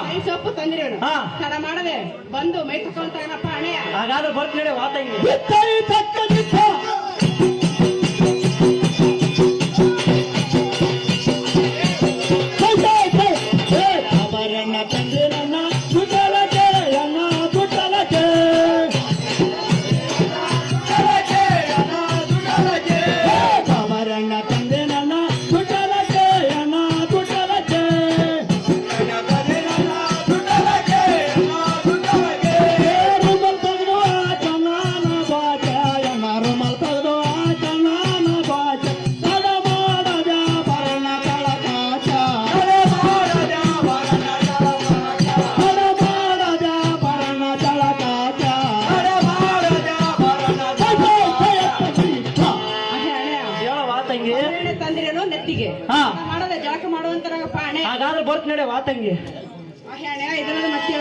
ಕೈ ಸೊಪ್ಪು ತಂದಿರೋನು ತಡ ಮಾಡದೆ ಬಂದು ಮೈ ತಕೊಂತಾನಪ್ಪ ಅಣೆಯ. ಹಾಗಾದ್ರೆ ಬರ್ತೀನಿ ವಾತಂಗಿ. ತಂದಿರೇನು ನೆತ್ತಿಗೆ ಮಾಡೋದೆ ಜಳಕ ಮಾಡುವಂತರಾಗಪ್ಪ ಅಣೆ. ಹಾಗಾದ್ರೆ ಬರ್ತೀನಿ ವಾತಂಗಿ. ಅಣೆ ಇದನ್ನ ಮತ್ತೆ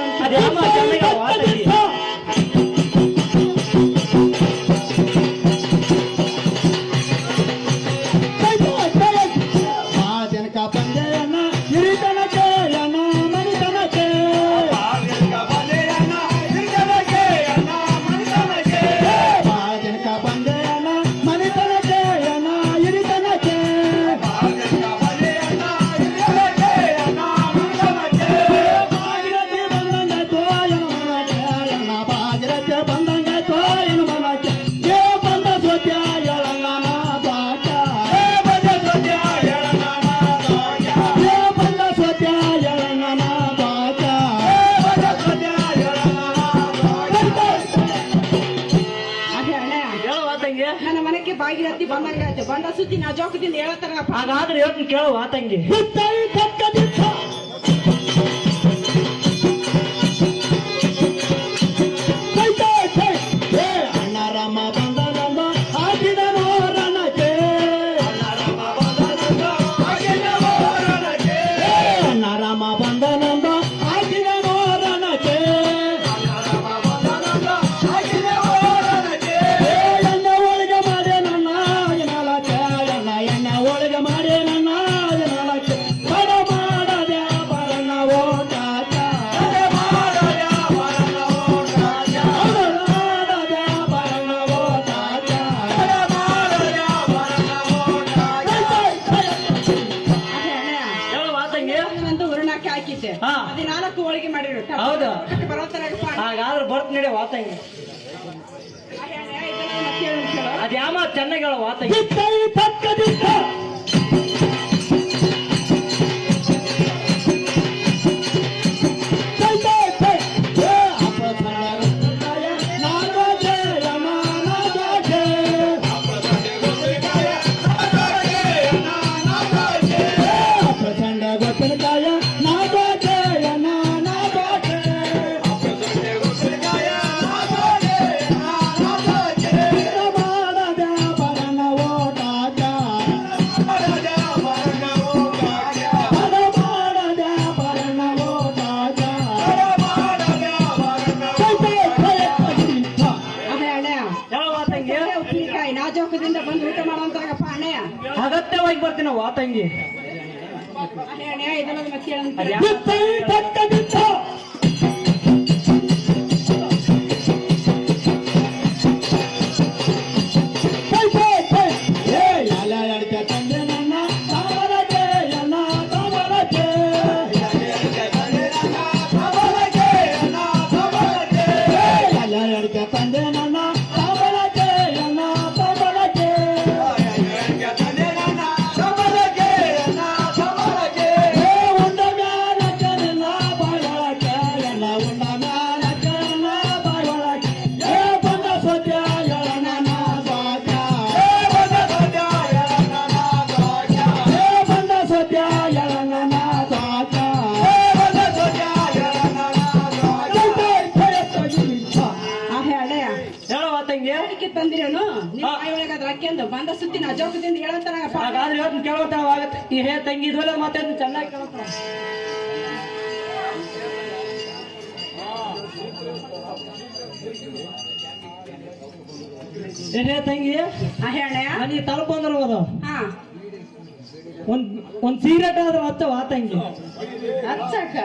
ವಾತಂಗಿ ನನ್ನ ಮನೆಗೆ ಭಾಗಿರಥಿ ಬಂದಂಗಾಯ್ತು. ಬಂದ ಸುದ್ದಿ ನಾ ಜೋಕದಿಂದ ಹೇಳತ್ತಾರಪ್ಪ. ಹಾಗಾದ್ರೆ ಹೇಳ್ತೀನಿ ಕೇಳು ವಾತಂಗಿ. ನಾಲ್ಕು ಹೋಳಿಗೆ ಮಾಡಿರು. ಹೌದು ಹಾಗಾದ್ರೆ ಬರ್ತೀನಿ ವಾತಂಗಿ. ಅದ್ಯಾಮ ಚೆನ್ನಾಗಿ ಹೇಳ ವಾತಂಗಿ. ಜೋಕದಿಂದ ಬಂದು ಊಟ ಮಾಡುವಂತಾಗಪ್ಪ ಅಣ್ಣಯ್ಯ. ಅಗತ್ಯವಾಗಿ ಬರ್ತೀನಿ ವಾತಂಗಿ. ಅಣ್ಣಯ್ಯ ಇದನ್ನ ಮತ್ತೆ ತಂದಿರೋನು ಅಕ್ಕಿ ಅಂತ ಬಂದ ಸುದ್ದಿ ನಾ ಜೋಕದಿಂದ ಹೇಳಂತಾರ. ಹಾಗಾದ್ರೆ ಇವತ್ತು ಕೇಳೋತಾಗತ್ತೆ ಈ ಹೇ ತಂಗಿ ಇದ್ವಲ್ಲ ಮತ್ತೆ ಚೆನ್ನಾಗಿ ಕೇಳೋತಾರ. ಹೇ ತಂಗಿ ನನಗೆ ತಲುಪಂದ್ರು ಅದು ಒಂದ್ ಸೀರೆಟ್ ಆದ್ರೂ ಹಚ್ಚ ವಾ ತಂಗಿ. ಹಚ್ಚಕ್ಕ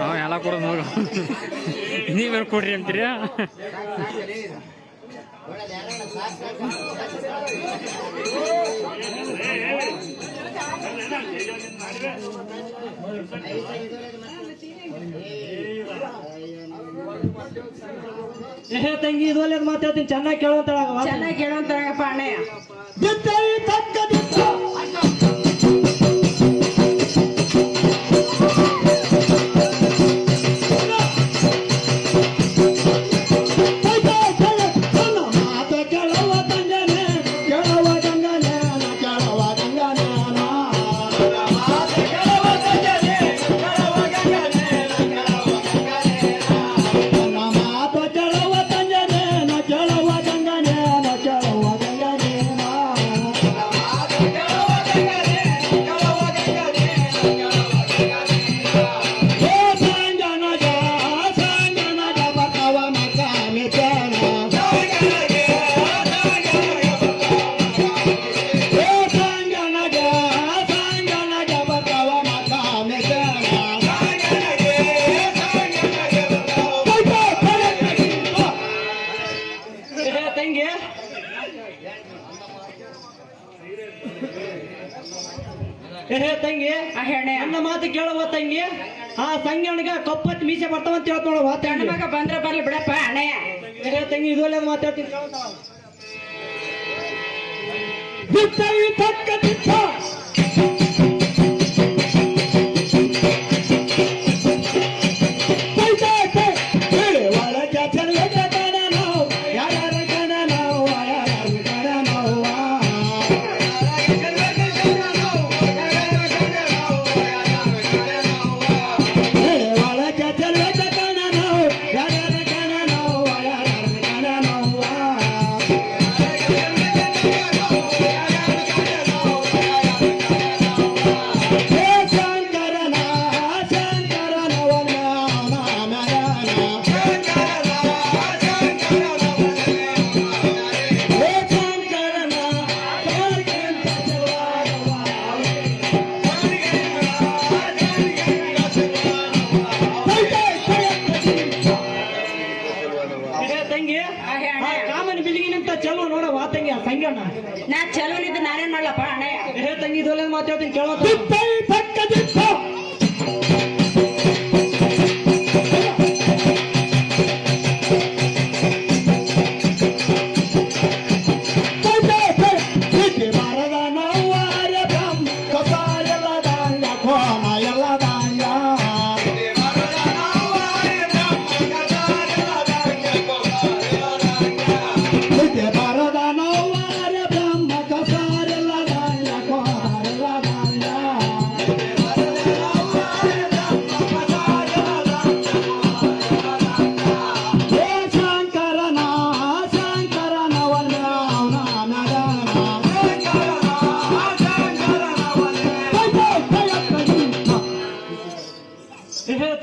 ಅವ ಎಲ್ಲ ಕೊಡೋದು ನೋಡು ನೀವೇನು ಕೊಡ್ರಿ ಅಂತೀರ ಏ ತಂಗಿ ಇದು ಒಳ್ಳೇದು ಮಾತಾಡ್ತೀನಿ ಚೆನ್ನಾಗಿ ಕೇಳುವಂತ ಚೆನ್ನಾಗಿ ಕೇಳೋಂತಾರಪ್ಪ ಅಣ್ಣಯ್ಯ. ತಂಗಿ ನನ್ನ ಮಾತು ಕೇಳುವ ತಂಗಿ ಆ ಸಂಗಣ್ಣಿಗೆ ಕಪ್ಪತ್ ಮೀಸೆ ಬರ್ತಾವಂತ ಹೇಳ್ತಾವ ಗಂಡ ಮಗ ಬಂದ್ರೆ ಬರ್ಲಿ ಬಿಡಪ್ಪ ಅಣ್ಣಯ್ಯ. ತಂಗಿ ಇದು ಒಳ್ಳೇದು ಮಾತಾಡ್ತೀನಿ ಕಾಮನ್ ಬಿಲ್ಗಿನಂತ ಚಲೋ ನೋಡ ವಾತಂಗಿ ಆ ಸಂಗಣ್ಣ ನಾ ಚಲೋನಿದ್ದು ನಾನೇನ್ ಮಾಡ್ಲಪ್ಪ ಅಣ್ಣಯ್ಯ. ತಂಗಿ ಇದೊಲೆ ಮಾತಾಡ್ತೀನಿ ಕೇಳೋ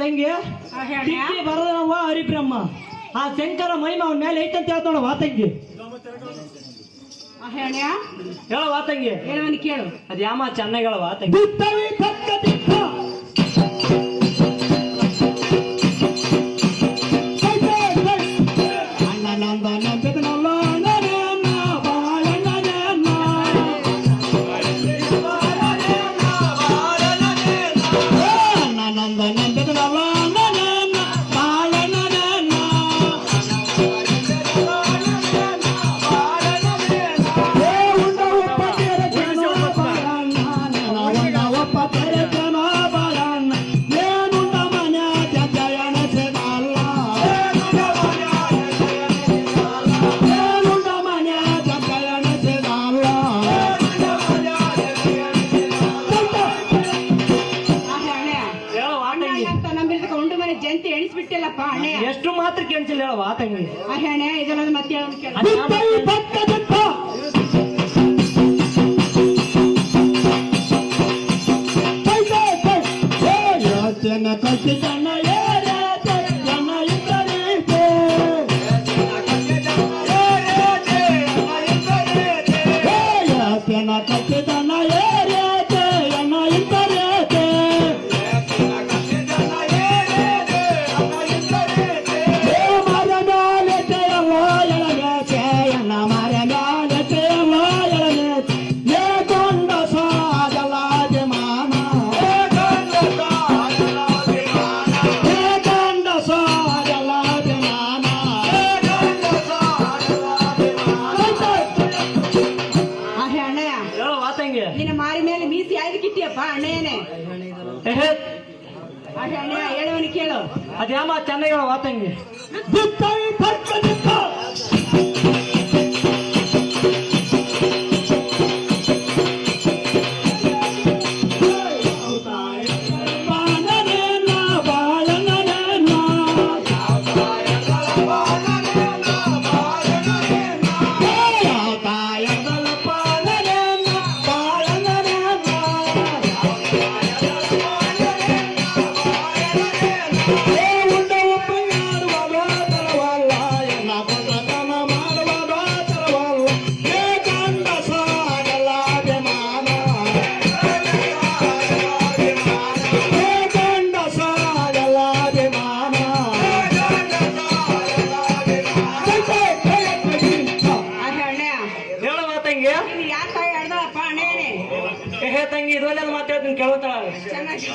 ತಂಗಿ ಬರದವ ಹರಿಬ್ರಹ್ಮ ಆ ಶಂಕರ ಮಹಿಮ ಅವನ ಮೇಲೆ ಐತಂತ ಹೇಳ್ತಾವ ವಾತಂಗಿ ಹೇಳ ವಾತಂಗಿ ಏನವನ್ ಕೇಳು. ಅದ್ ಯಾಮ ಚೆನ್ನಾಗಿ ಹೇಳ ವಾತಂಗಿ ಹೇಳ ವಾತಂಗಿ ಆ ಹೆಣೆ ಇದೆಲ್ಲ ಮತ್ತೆ ಹೇಳೋಣ ಕೇಳು. ನಿನ್ನ ಮಾರಿ ಮೇಲೆ ಮೀಸಿ ಆಯ್ದು ಕಿಟ್ಟಿಯಪ್ಪ ಅಣ್ಣಯ್ಯನೇ. ಆ ಹೆಣ್ಣೆ ಹೇಳುವನಿ ಕೇಳು. ಅದ್ಯಾಮ ಚೆನ್ನಾಗಿ ಹೇಳ ವಾತಂಗಿ ತಂಗಿ ಇದ್ರಲ್ಲೆಲ್ಲ ಮಾತಾಡ್ತೀನಿ ಕೇಳ್ತಾಳ ಚೆನ್ನಾಗಿ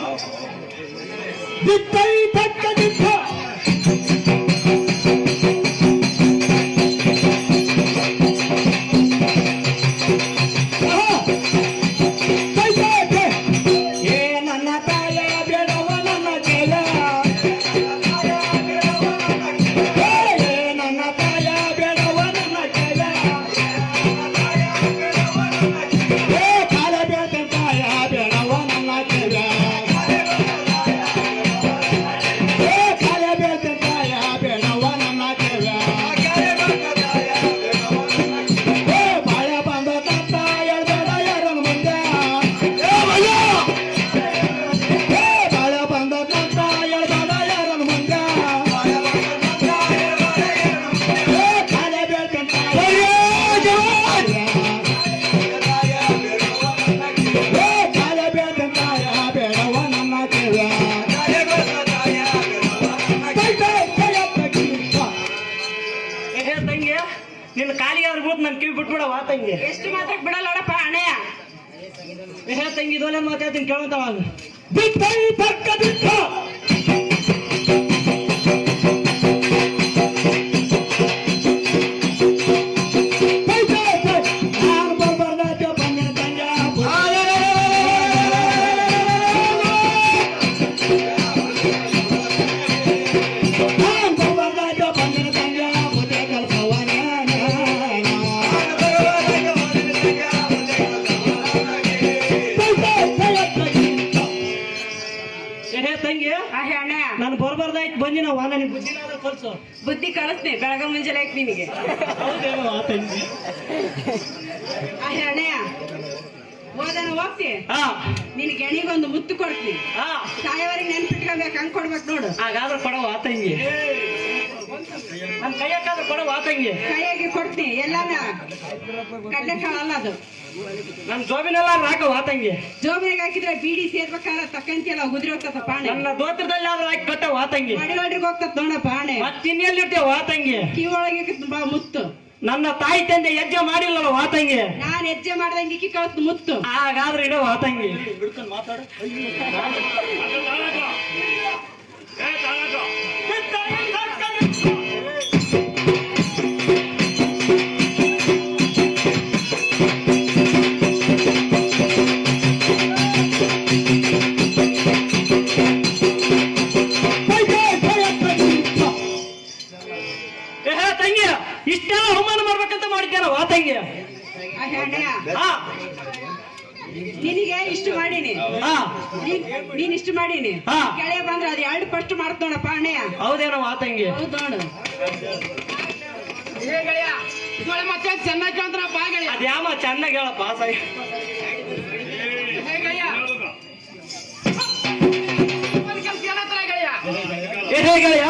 ನಿನ್ನ ಕಾಲಿಗೆ ಆದ್ರೂ ಬಿಟ್ಟು ನನ್ ಕಿವಿ ಬಿಟ್ಬಿಡ ವಾತಂಗಿ ಎಷ್ಟು ಮಾತಾಕ್ ಬಿಡಲ್ಲಪ್ಪ ಅಣ್ಣಯ್ಯ. ತಂಗಿ ಇದೊಲ್ಲ ಮಾತಾಡ್ತೀನಿ ಕೇಳಂತಾವಾಗ ನಾನು ಬರ್ಬಾರ್ದಾಯ್ತು ಬಂದಿ ನಾವು ನನಗೆ ಬುದ್ಧಿ ಕಲ್ಸು ಬುದ್ಧಿ ಕಳಿಸ್ತೀನಿ ಬೆಳಗ ಮುಂಜಾನೆ ಆಯ್ತು ನಿನಗೆ. ಅಣ್ಣಯ್ಯ ಹೋದನ ಹೋಗ್ತಿ ನಿನ್ ಗೆಣಿಗೊಂದು ಮುತ್ತು ಕೊಡ್ತೀನಿ. ಸಾಯವರೆಗೆ ನೆನ್ಪಿಟ್ಕೋಬೇಕು ಹಂಗ್ ಕೊಡ್ಬೇಕು ನೋಡು. ಹಾಗಾದ್ರೆ ಕೊಡವ ಆತಂಗಿ ನನ್ ಕೈಯಕ್ಕಾದ್ರೆ ಕೊಡವ ಆತಂಗಿ ಕೈಯಾಗಿ ಕೊಡ್ತೀನಿ. ಎಲ್ಲಾನ ಕಡ್ಲೆ ಕಾಳಲ್ಲ ಅದು ನನ್ ಜೋಬಿನೆಲ್ಲ ಹಾಕವ ಆತಂಗಿ. ಜೋಬಿನಾಗ ಹಾಕಿದ್ರೆ ಬೀಡಿ ಸೇರ್ಬೇಕಾದ್ರೆ ತಕ್ಕಂತಿಯಲ್ಲ ಉದ್ರಿ ಹೋಗ್ತದ ಪಾಣೆ. ನನ್ನ ದೋತ್ರದಲ್ಲಿ ಆದ್ರೂ ಹಾಕಿ ಕಟ್ಟವ ಆತಂಗಿ. ಮಡಿಗೆ ಹೋಗ್ತದ ನೋಡ ಪಾಣೆ. ಮತ್ತಿನ್ನೆಲ್ಲಿ ಇರ್ತೇವ ಆತಂಗಿ ಕಿವೊಳಗೆ ಮುತ್ತು. ನನ್ನ ತಾಯಿ ತಂದೆ ಹೆಜ್ಜೆ ಮಾಡಿಲ್ಲಲ್ಲ ವಾತಂಗಿ. ನಾನ್ ಹೆಜ್ಜೆ ಮಾಡ್ದಂಗೆ ಇಕ್ಕಿ ಕಳ್ತು ಮುತ್ತು. ಹಾಗಾದ್ರೆ ಇಡೋ ವಾತಂಗಿ ಮಾತಾಡು. ತಂಗಿ ಇಷ್ಟೆಲ್ಲ ಅವಮಾನ ಮಾಡ್ಬೇಕಂತ ಮಾಡಿದ್ದೇನ ವಾತಂಗಿ. ನಿನಗೆ ಇಷ್ಟು ಮಾಡೀನಿ ಹಾ ನೀನ್ ಇಷ್ಟು ಮಾಡೀನಿ ಹಾ. ಗೆಳೆಯ ಬಂದ್ರ ಅದು ಎರಡು ಫಸ್ಟ್ ಮಾಡ್ತ ನೋಡಪ್ಪ ಅಣ್ಣಯ್ಯ. ಹೌದೇನೋ ಮಾತಂಗೆ ಹೌದು ನೋಡು. ಮತ್ತೆ ಚೆನ್ನಾಗಿ ಕೇಳ್ತಾರಪ್ಪ ಗೆಳೆಯ. ಅದ್ಯಾಮ ಚೆನ್ನಾಗಿ ಹೇಳಪ್ಪ ಸರಿ ಗೆಳೆಯ ಒಂದು ಕೆಲ್ಸ ಕೇಳತ್ತಾರ ಗೆಳೆಯ. ಹೇ ಗೆಳೆಯ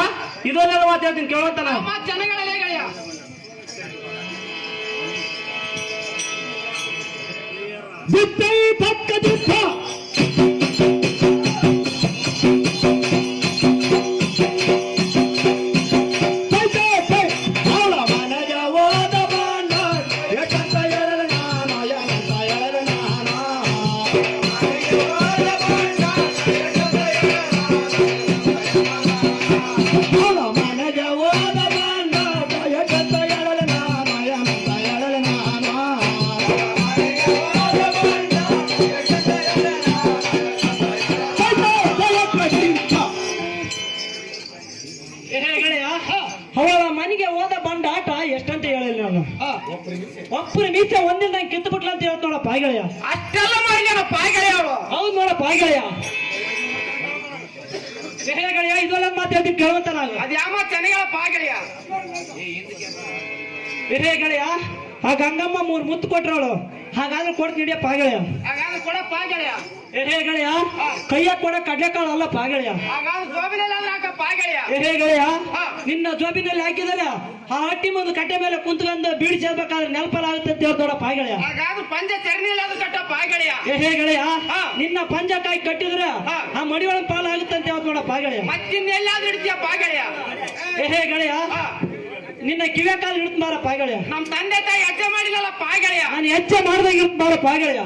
ಇದನ್ನೆಲ್ಲ ಮಾತು ಹೇಳ್ತೀನಿ ಕೇಳುವಂತ ನಾವು ಮಾತು ಚೆನ್ನಾಗಲ್ಲ ಗೆಳೆಯ. ಅವಳ ಮನೆಗೆ ಹೋದ ಬಂಡ ಆಟ ಎಷ್ಟಂತ ಹೇಳಿಲ್ಲ ನಾನು ಒಬ್ಬರು ಮೀಸೆ ಒಂದಿನ ಕಿತ್ತು ಬಿಟ್ಲ ಅಂತ ಹೇಳ್ತ ನೋಡ ಪಾಯ್ಗೆಳೆಯ. ಅಷ್ಟೆಲ್ಲ ಮಾಡಿದ್ಯಾನಪ್ಪ ಗೆಳೆಯ ಅವಳು. ಹೌದು ನೋಡ ಪಾಯ್ಗೆಳೆಯ. ಗೆಳೆಯ ಇದೆಲ್ಲ ಮಾತು ಹೇಳ್ತೀನಿ ಕೇಳುವಂತ ನಾನು ಅದ್ ಯಾವ ಮಾತು ಚೆನ್ನಾಗಪ್ಪ ಗೆಳೆಯ. ಗೆಳೆಯ ಆ ಗಂಗಮ್ಮ 3 ಮುತ್ತು ಕೊಟ್ರವಳು ಹಾಗಾದ್ರೆ ಕೊಡ್ತೀನಿ ಹಿಡಿಯ ಪಾಯ್ಗೆಳೆಯ. ಹಾಗಾದ್ರೆ ಕೊಡಪ್ಪ ಗೆಳೆಯ. ಗೆಳೆಯ ಕೈಯ ಕೊಡ ಕಡ್ಲೆಕಾಳು ಅಲ್ಲ ಪಾಯ್ಗೆಳೆಯ. ಹಾಗಾದ್ರೆ ಜೋಬಿನಲ್ಲಿ ಹಾಕಪ್ಪ ಗೆಳೆಯ. ಗೆಳೆಯ ನಿನ್ನ ಜೋಬಿನಲ್ಲಿ ಹಾಕಿದರೆ ಆ ಹಟ್ಟಿ ಮುಂದೆ ಕಟ್ಟೆ ಮೇಲೆ ಕುಂತ್ಕೊಂಡು ಬೀಡಿ ಸೇರ್ಬೇಕಾದ್ರೆ ನೆನಪಲ್ಲ ಆಗುತ್ತೆ ಅಂತ ಹೇಳ್ತೋಡ ಪಾಯ್ಗೆಳೆಯ. ಹಾಗಾದ್ರೆ ಪಂಚ ಚರ್ನಿಯಲ್ಲಿ ಅದು ಕಟ್ಟಪ್ಪ ಗೆಳೆಯ. ಗೆಳೆಯ ನಿನ್ನ ಪಂಜಕಾಯಿ ಕಟ್ಟಿದ್ರೆ ಆ ಮಡಿಯೊಳ ಪಾಲು ಆಗುತ್ತೆ ಅಂತ ಹೇಳ್ತೋಡ ಪಾಯ್ಗೆಳೆಯ. ಮತ್ತಿನ್ನೆಲ್ಲಾದ್ರೂ ಇಡ್ತೀಯಪ್ಪ ಗೆಳೆಯ. ಗೆಳೆಯ ನಿನ್ನ ಕಿವ್ಯ ಕಾಲು ಇಡ್ತ ಮಾರ ಪಾಯ್ಗೆಳೆಯ. ನಮ್ ತಂದೆ ತಾಯಿ ಹೆಜ್ಜೆ ಮಾಡಿಲ್ಲಪ್ಪ ಗೆಳೆಯ. ನಾನು ಹೆಜ್ಜೆ ಮಾಡ್ದಾಗ ಇರ್ತ ಮಾರ ಪಾಯ್ಗೆಳೆಯ.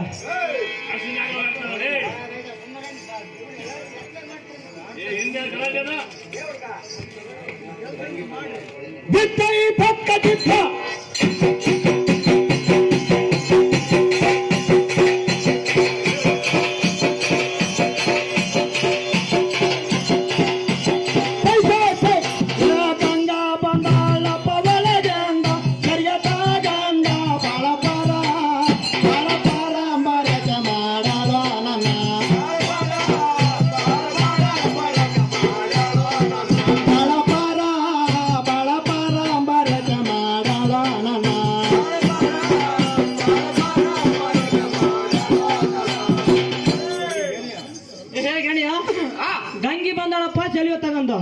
ಗಂಗಿ ಬಂದಾಳಪ್ಪ ಚೆಲಿಯೋ ತಗೊಂಡು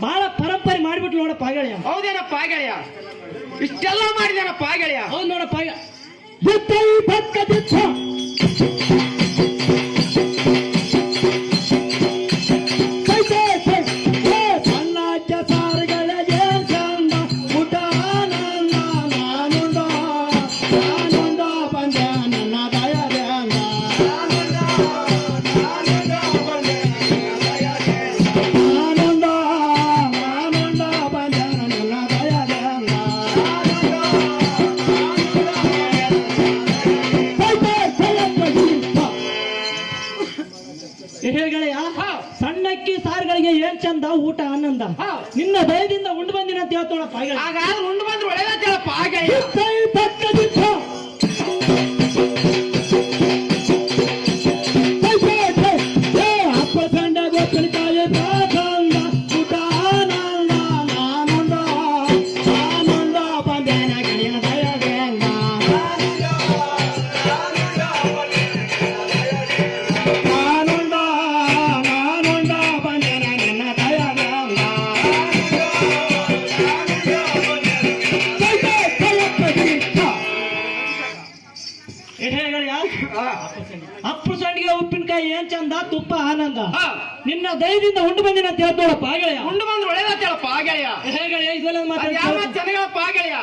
ಬಹಳ ಪರಂಪರೆ ಮಾಡ್ಬಿಟ್ಲು ನೋಡ ಪಾಯ್ಗೆಳೆಯ. ಹೌದೇನಪ್ಪ ಗೆಳೆಯ. ಇಷ್ಟೆಲ್ಲ ಮಾಡಿದೇನಪ್ಪ ಗೆಳೆಯ. ಹೌದು ನೋಡ ಪಾಯ್ಗ ಗೆಳೆಯ ಸಣ್ಣಕ್ಕಿ ಸಾರುಗಳಿಗೆ ಏನ್ ಚಂದ ಊಟ ಆನಂದ ನಿನ್ನ ದಯದಿಂದ ಉಂಡು ಬಂದಿನ ಅಂತ ಹೇಳ್ತೋಣ ಪಾಯ್ಗೆಳೆಯ. ಹಾಗಾದ್ರೆ ಉಂಡು ಬಂದ್ರೆ ಒಳ್ಳೆದತ್ತೇಳಪ್ಪ ಗೆಳೆಯ. ಅಪ್ಪು ಸಂಡಿಗೆ ಉಪ್ಪಿನಕಾಯಿ ಏನ್ ಚಂದ ತುಪ್ಪ ಆನಂದ ನಿನ್ನ ದಯದಿಂದ ಉಂಡು ಬಂದಿನ ಅಂತ ಹೇಳ್ತೋಳ ಪಾಯ್ಗೆಳೆಯ. ಉಂಡು ಬಂದ್ರೆ ಒಳ್ಳೆದತ್ತೇಳಪ್ಪ ಗೆಳೆಯ. ಗೆಳೆಯ ಇದೆಲ್ಲ ಯಾವ ಮಾತಾಡ್ತಾ ಚೆನ್ನಾಗಪ್ಪ ಗೆಳೆಯ.